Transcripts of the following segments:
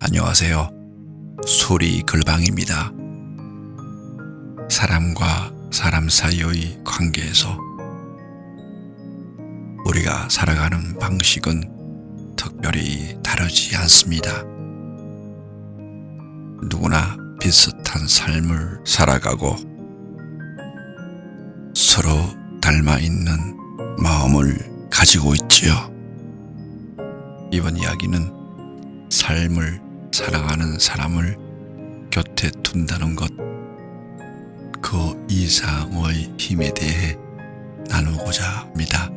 안녕하세요. 소리글방입니다. 사람과 사람 사이의 관계에서 우리가 살아가는 방식은 특별히 다르지 않습니다. 누구나 비슷한 삶을 살아가고 서로 닮아 있는 마음을 가지고 있지요. 이번 이야기는 삶을 사랑하는 사람을 곁에 둔다는 것, 그 이상의 힘에 대해 나누고자 합니다.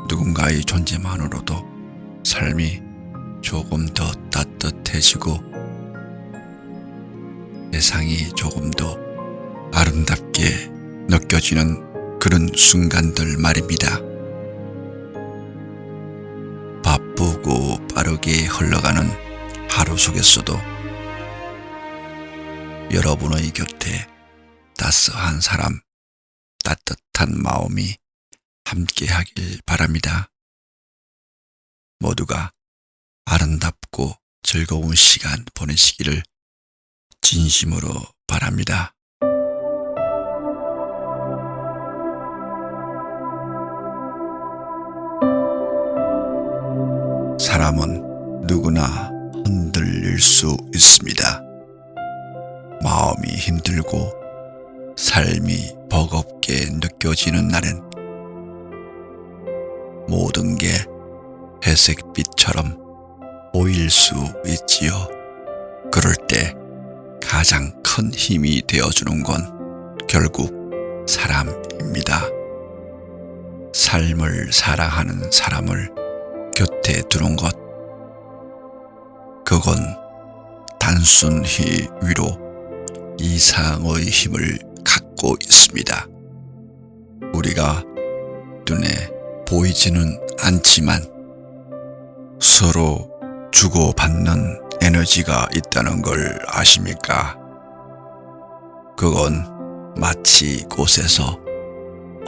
누군가의 존재만으로도 삶이 조금 더 따뜻해지고 세상이 조금 더 아름답게 느껴지는 그런 순간들 말입니다. 바쁘고 빠르게 흘러가는 하루 속에서도 여러분의 곁에 따스한 사람, 따뜻한 마음이 함께하길 바랍니다. 모두가 아름답고 즐거운 시간 보내시기를 진심으로 바랍니다. 사람은 누구나 흔들릴 수 있습니다. 마음이 힘들고 삶이 버겁게 느껴지는 날엔 모든 게 회색빛처럼 보일 수 있지요. 그럴 때 가장 큰 힘이 되어주는 건 결국 사람입니다. 삶을 사랑하는 사람을 곁에 두는 것, 그건 단순히 위로 이상의 힘을 갖고 있습니다. 우리가 눈에 보이지는 않지만 서로 주고받는 에너지가 있다는 걸 아십니까? 그건 마치 꽃에서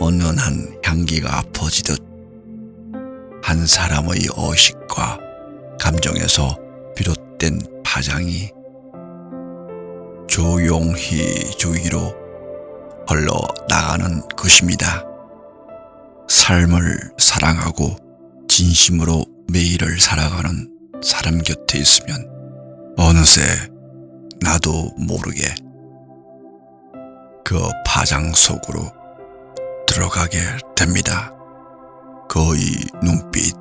은은한 향기가 퍼지듯 한 사람의 의식과 감정에서 비롯된 파장이 조용히 주위로 흘러나가는 것입니다. 삶을 사랑하고 진심으로 매일을 살아가는 사람 곁에 있으면 어느새 나도 모르게 그 파장 속으로 들어가게 됩니다. 그의 눈빛,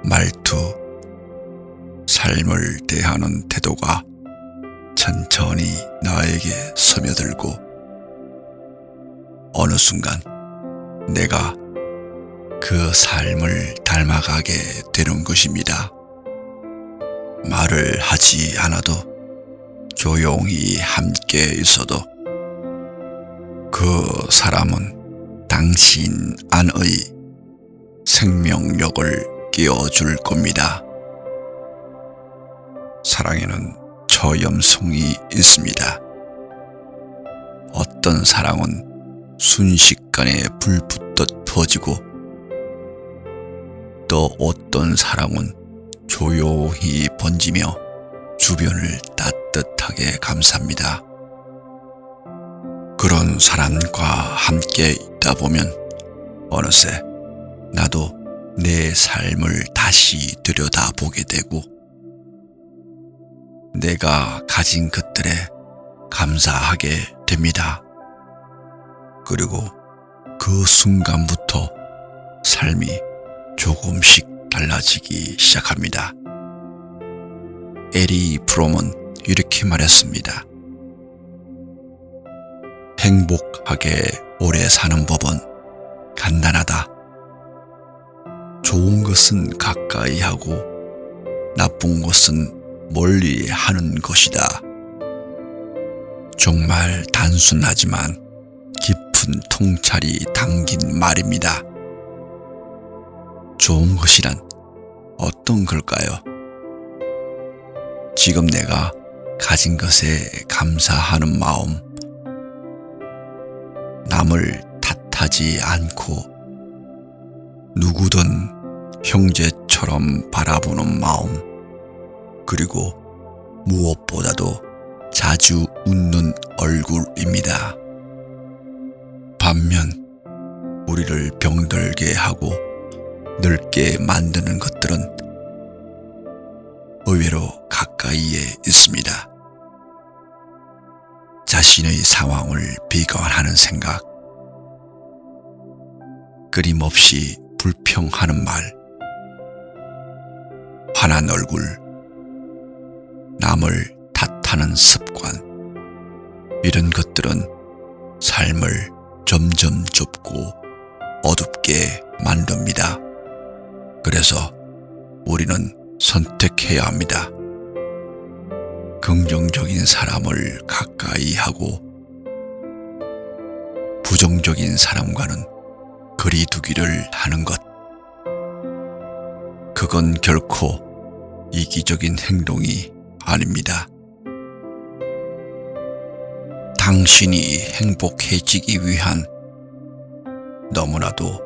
말투, 삶을 대하는 태도가 천천히 나에게 스며들고 어느 순간 내가 그 삶을 닮아가게 되는 것입니다. 말을 하지 않아도 조용히 함께 있어도 그 사람은 당신 안의 생명력을 끼워줄 겁니다. 사랑에는 저염성이 있습니다. 어떤 사랑은 순식간에 불 붙듯 퍼지고 또 어떤 사랑은 조용히 번지며 주변을 따뜻하게 감쌉니다. 그런 사람과 함께 있다 보면 어느새 나도 내 삶을 다시 들여다보게 되고 내가 가진 것들에 감사하게 됩니다. 그리고 그 순간부터 삶이 조금씩 달라지기 시작합니다. 에리 프롬은 이렇게 말했습니다. 행복하게 오래 사는 법은 간단하다. 좋은 것은 가까이 하고 나쁜 것은 멀리 하는 것이다. 정말 단순하지만 깊은 통찰이 담긴 말입니다. 좋은 것이란 어떤 걸까요? 지금 내가 가진 것에 감사하는 마음, 남을 탓하지 않고 누구든 형제처럼 바라보는 마음, 그리고 무엇보다도 자주 웃는 얼굴입니다. 반면 우리를 병들게 하고 늙게 만드는 것들은 의외로 가까이에 있습니다. 자신의 상황을 비관하는 생각, 끊임없이 불평하는 말, 화난 얼굴, 남을 탓하는 습관, 이런 것들은 삶을 점점 좁고 어둡게 만듭니다. 그래서 우리는 선택해야 합니다. 긍정적인 사람을 가까이 하고 부정적인 사람과는 거리 두기를 하는 것. 그건 결코 이기적인 행동이 아닙니다. 당신이 행복해지기 위한 너무나도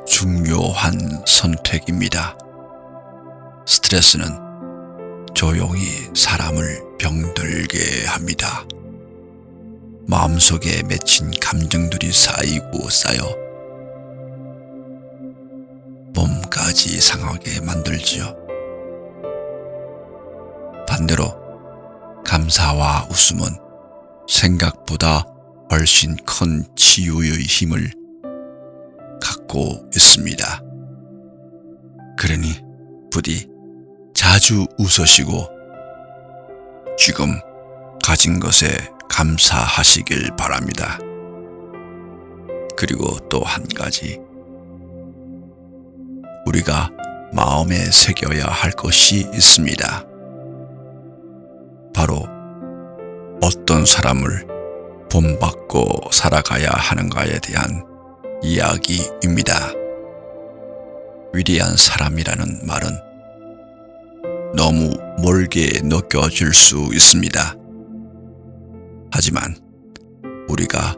중요한 선택입니다. 스트레스는 조용히 사람을 병들게 합니다. 마음속에 맺힌 감정들이 쌓이고 쌓여 몸까지 상하게 만들지요. 반대로 감사와 웃음은 생각보다 훨씬 큰 치유의 힘을 갖고 있습니다. 그러니 부디 자주 웃으시고 지금 가진 것에 감사하시길 바랍니다. 그리고 또 한 가지, 우리가 마음에 새겨야 할 것이 있습니다. 바로 어떤 사람을 본받고 살아가야 하는가에 대한 이야기입니다. 위대한 사람이라는 말은 너무 멀게 느껴질 수 있습니다. 하지만 우리가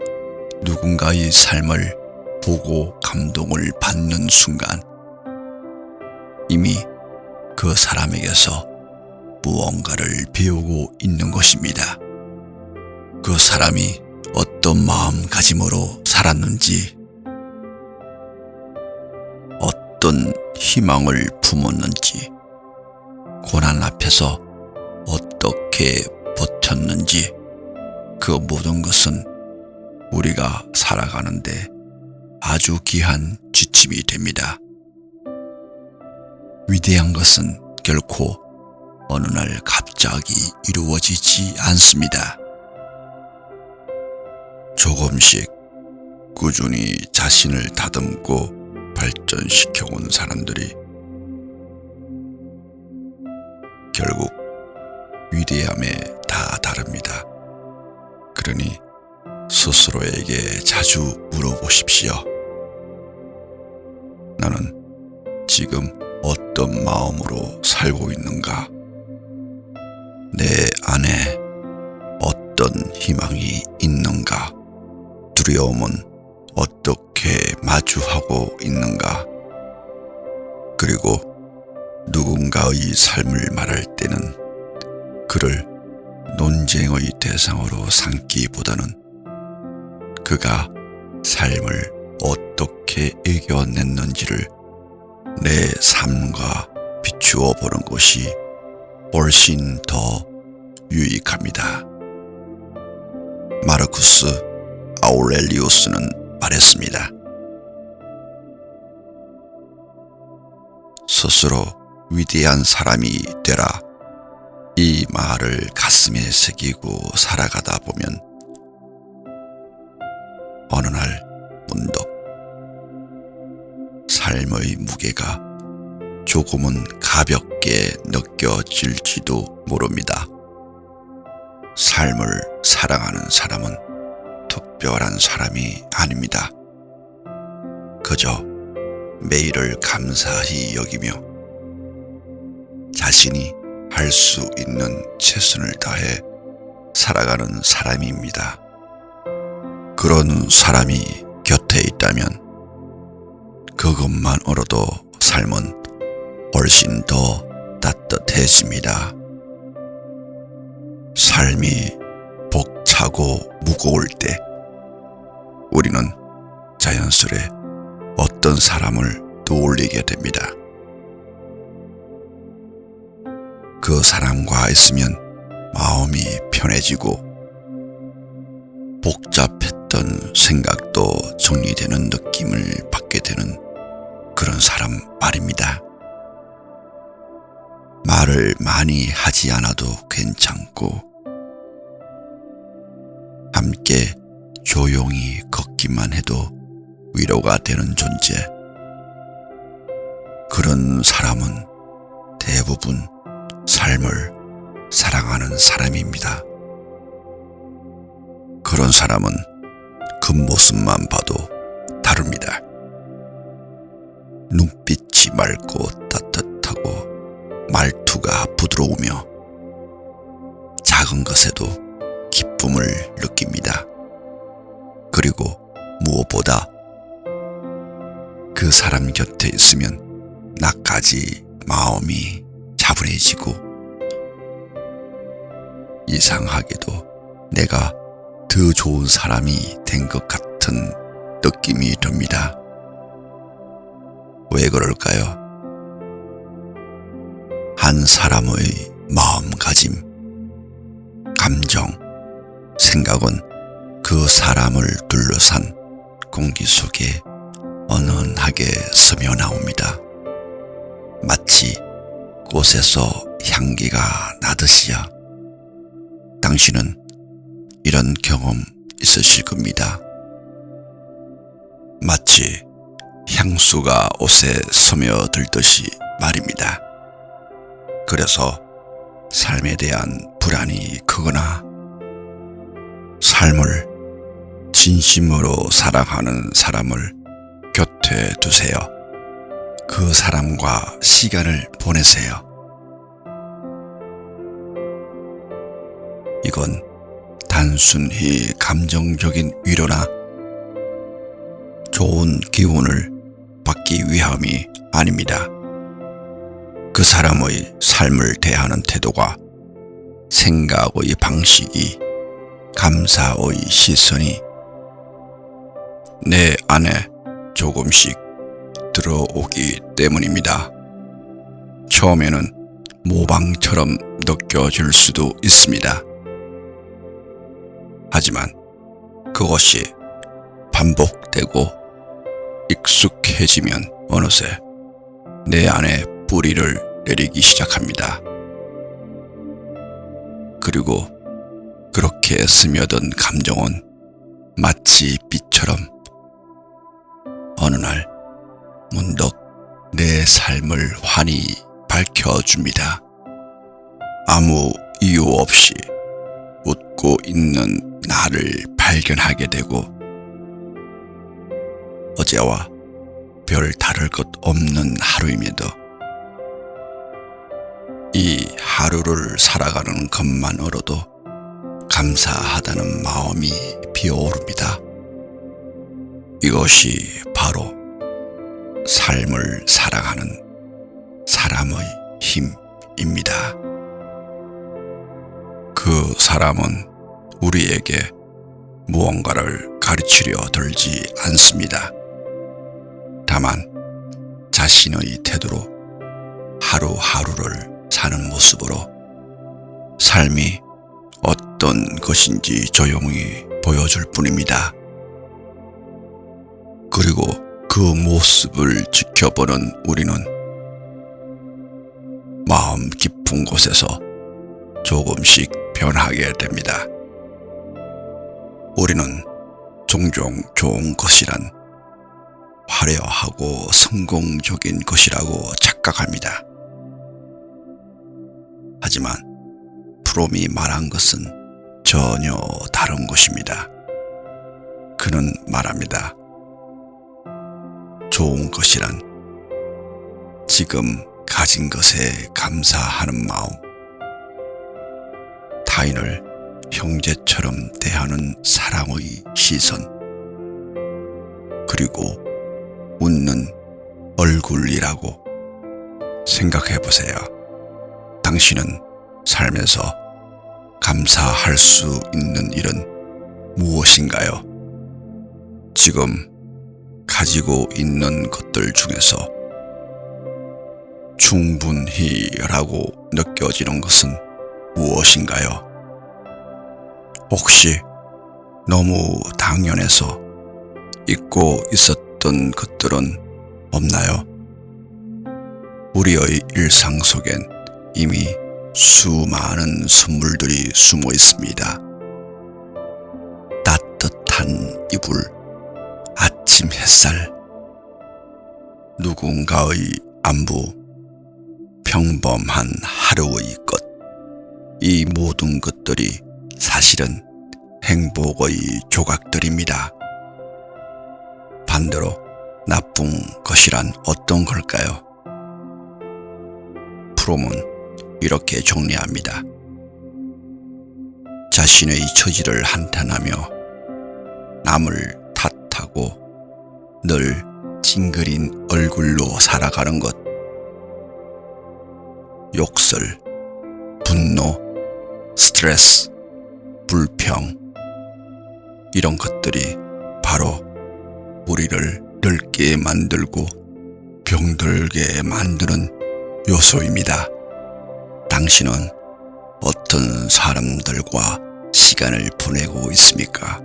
누군가의 삶을 보고 감동을 받는 순간 이미 그 사람에게서 무언가를 배우고 있는 것입니다. 그 사람이 어떤 마음가짐으로 살았는지, 어떤 희망을 품었는지, 고난 앞에서 어떻게 버텼는지, 그 모든 것은 우리가 살아가는데 아주 귀한 지침이 됩니다. 위대한 것은 결코 어느 날 갑자기 이루어지지 않습니다. 조금씩 꾸준히 자신을 다듬고 발전시켜온 사람들이 결국 위대함에 다 다릅니다. 그러니 스스로에게 자주 물어보십시오. 나는 지금 어떤 마음으로 살고 있는가? 내 안에 어떤 희망이 있는가? 두려움은 어떻게 마주하고 있는가? 그리고 누군가의 삶을 말할 때는 그를 논쟁의 대상으로 삼기보다는 그가 삶을 어떻게 이겨냈는지를 내 삶과 비추어 보는 것이 훨씬 더 유익합니다. 마르쿠스 아우렐리우스는 말했습니다. 스스로 위대한 사람이 되라. 이 말을 가슴에 새기고 살아가다 보면 어느 날 문득 삶의 무게가 조금은 가볍게 느껴질지도 모릅니다. 삶을 사랑하는 사람은 특별한 사람이 아닙니다. 그저 매일을 감사히 여기며 자신이 할 수 있는 최선을 다해 살아가는 사람입니다. 그런 사람이 곁에 있다면 그것만으로도 삶은 훨씬 더 따뜻해집니다. 삶이 벅차고 무거울 때 우리는 자연스레 어떤 사람을 떠올리게 됩니다. 그 사람과 있으면 마음이 편해지고 복잡했던 생각도 정리되는 느낌을 받게 되는 그런 사람 말입니다. 말을 많이 하지 않아도 괜찮고 함께 조용히 걷기만 해도 위로가 되는 존재. 그런 사람은 대부분 삶을 사랑하는 사람입니다. 그런 사람은 겉모습만 봐도 다릅니다. 눈빛이 맑고 따뜻하고 말투가 부드러우며 작은 것에도 기쁨을 느낍니다. 그리고 무엇보다 그 사람 곁에 있으면 나까지 마음이 차분해지고 이상하게도 내가 더 좋은 사람이 된 것 같은 느낌이 듭니다. 왜 그럴까요? 한 사람의 마음가짐, 감정, 생각은 그 사람을 둘러싼 공기 속에 은은하게 스며 나옵니다. 마치 꽃에서 향기가 나듯이요. 당신은 이런 경험 있으실 겁니다. 마치 향수가 옷에 스며들듯이 말입니다. 그래서 삶에 대한 불안이 크거나 삶을 진심으로 사랑하는 사람을 곁에 두세요. 그 사람과 시간을 보내세요. 이건 단순히 감정적인 위로나 좋은 기운을 받기 위함이 아닙니다. 그 사람의 삶을 대하는 태도가, 생각의 방식이, 감사의 시선이 내 안에 조금씩 들어오기 때문입니다. 처음에는 모방처럼 느껴질 수도 있습니다. 하지만 그것이 반복되고 익숙해지면 어느새 내 안에 뿌리를 내리기 시작합니다. 그리고 그렇게 스며든 감정은 마치 빛처럼 어느 날 문득 내 삶을 환히 밝혀줍니다. 아무 이유 없이 웃고 있는 나를 발견하게 되고 어제와 별 다를 것 없는 하루임에도 이 하루를 살아가는 것만으로도 감사하다는 마음이 피어오릅니다. 이것이 바로 삶을 사랑하는 사람의 힘입니다. 그 사람은 우리에게 무언가를 가르치려 들지 않습니다. 다만 자신의 태도로 하루하루를 사는 모습으로 삶이 어떤 것인지 조용히 보여줄 뿐입니다. 그리고 그 모습을 지켜보는 우리는 마음 깊은 곳에서 조금씩 변하게 됩니다. 우리는 종종 좋은 것이란 화려하고 성공적인 것이라고 착각합니다. 하지만 프롬이 말한 것은 전혀 다른 것입니다. 그는 말합니다. 좋은 것이란 지금 가진 것에 감사하는 마음, 타인을 형제처럼 대하는 사랑의 시선, 그리고 웃는 얼굴이라고 생각해 보세요. 당신은 삶에서 감사할 수 있는 일은 무엇인가요? 지금 가지고 있는 것들 중에서 충분히라고 느껴지는 것은 무엇인가요? 혹시 너무 당연해서 잊고 있었던 것들은 없나요? 우리의 일상 속엔 이미 수많은 선물들이 숨어 있습니다. 따뜻한 이불, 아침 햇살, 누군가의 안부, 평범한 하루의 것, 이 모든 것들이 사실은 행복의 조각들입니다. 반대로 나쁜 것이란 어떤 걸까요? 프롬은 이렇게 정리합니다. 자신의 처지를 한탄하며 남을 탓하고 늘 찡그린 얼굴로 살아가는 것, 욕설, 분노, 스트레스, 불평, 이런 것들이 바로 우리를 늙게 만들고 병들게 만드는 요소입니다. 당신은 어떤 사람들과 시간을 보내고 있습니까?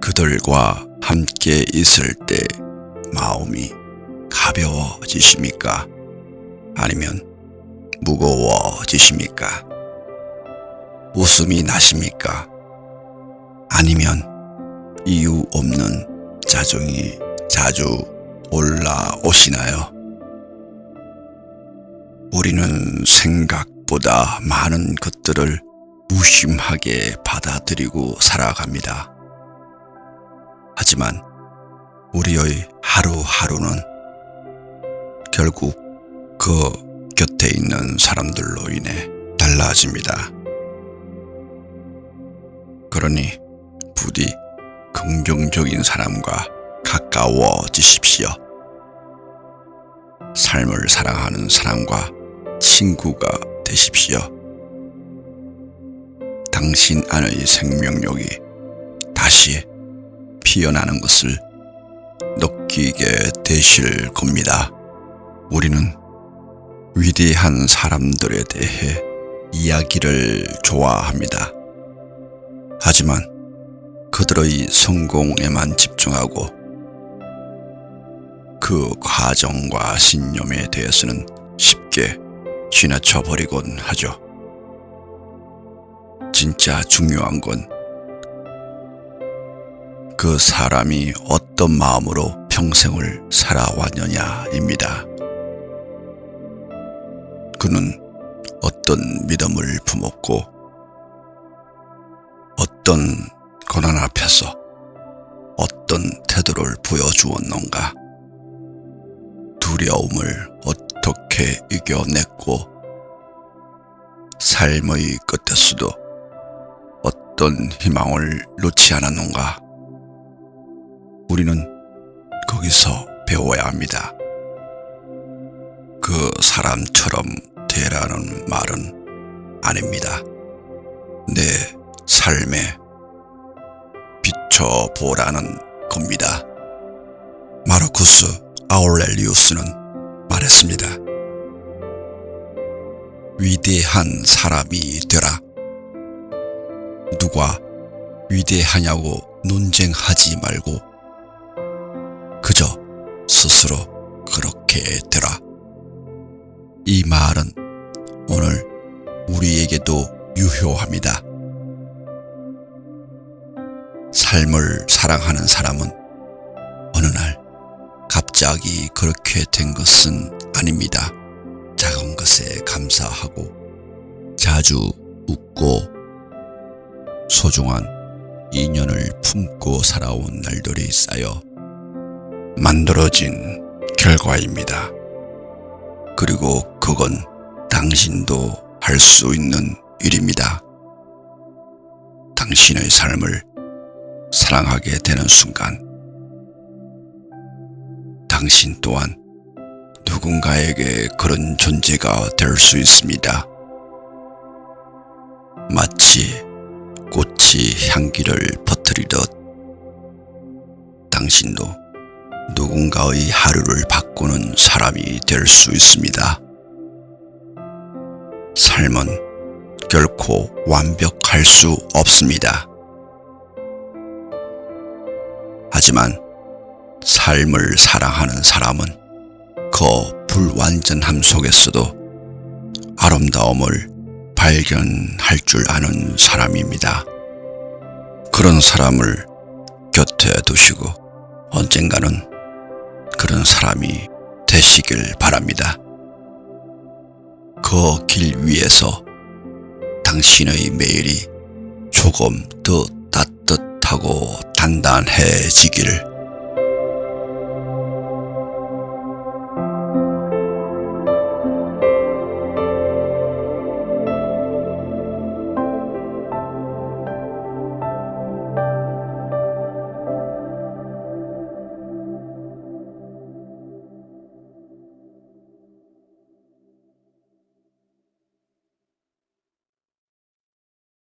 그들과 함께 있을 때 마음이 가벼워지십니까? 아니면 무거워지십니까? 웃음이 나십니까? 아니면 이유 없는 짜증이 자주 올라오시나요? 우리는 생각보다 많은 것들을 무심하게 받아들이고 살아갑니다. 하지만 우리의 하루하루는 결국 그 곁에 있는 사람들로 인해 달라집니다. 그러니 부디 긍정적인 사람과 가까워지십시오. 삶을 사랑하는 사람과 친구가 되십시오. 당신 안의 생명력이 다시 피어나는 것을 느끼게 되실 겁니다. 우리는 위대한 사람들에 대해 이야기를 좋아합니다. 하지만 그들의 성공에만 집중하고 그 과정과 신념에 대해서는 쉽게 지나쳐 버리곤 하죠. 진짜 중요한 건 그 사람이 어떤 마음으로 평생을 살아왔느냐입니다. 그는 어떤 믿음을 품었고 어떤 고난 앞에서 어떤 태도를 보여주었는가? 두려움을 어떻게 이겨냈고 삶의 끝에서도 어떤 희망을 놓지 않았는가? 우리는 거기서 배워야 합니다. 그 사람처럼 되라는 말은 아닙니다. 내 삶에 비춰보라는 겁니다. 마르쿠스 아우렐리우스는 말했습니다. 위대한 사람이 되라. 누가 위대하냐고 논쟁하지 말고 그저 스스로 그렇게 되라. 이 말은 오늘 우리에게도 유효합니다. 삶을 사랑하는 사람은 어느 날 갑자기 그렇게 된 것은 아닙니다. 작은 것에 감사하고 자주 웃고 소중한 인연을 품고 살아온 날들이 쌓여 만들어진 결과입니다. 그리고 그건 당신도 할 수 있는 일입니다. 당신의 삶을 사랑하게 되는 순간 당신 또한 누군가에게 그런 존재가 될 수 있습니다. 마치 꽃이 향기를 퍼뜨리듯 당신도 누군가의 하루를 바꾸는 사람이 될 수 있습니다. 삶은 결코 완벽할 수 없습니다. 하지만 삶을 사랑하는 사람은 그 불완전함 속에서도 아름다움을 발견할 줄 아는 사람입니다. 그런 사람을 곁에 두시고 언젠가는 그런 사람이 되시길 바랍니다. 그 길 위에서 당신의 매일이 조금 더 따뜻하고 단단해지기를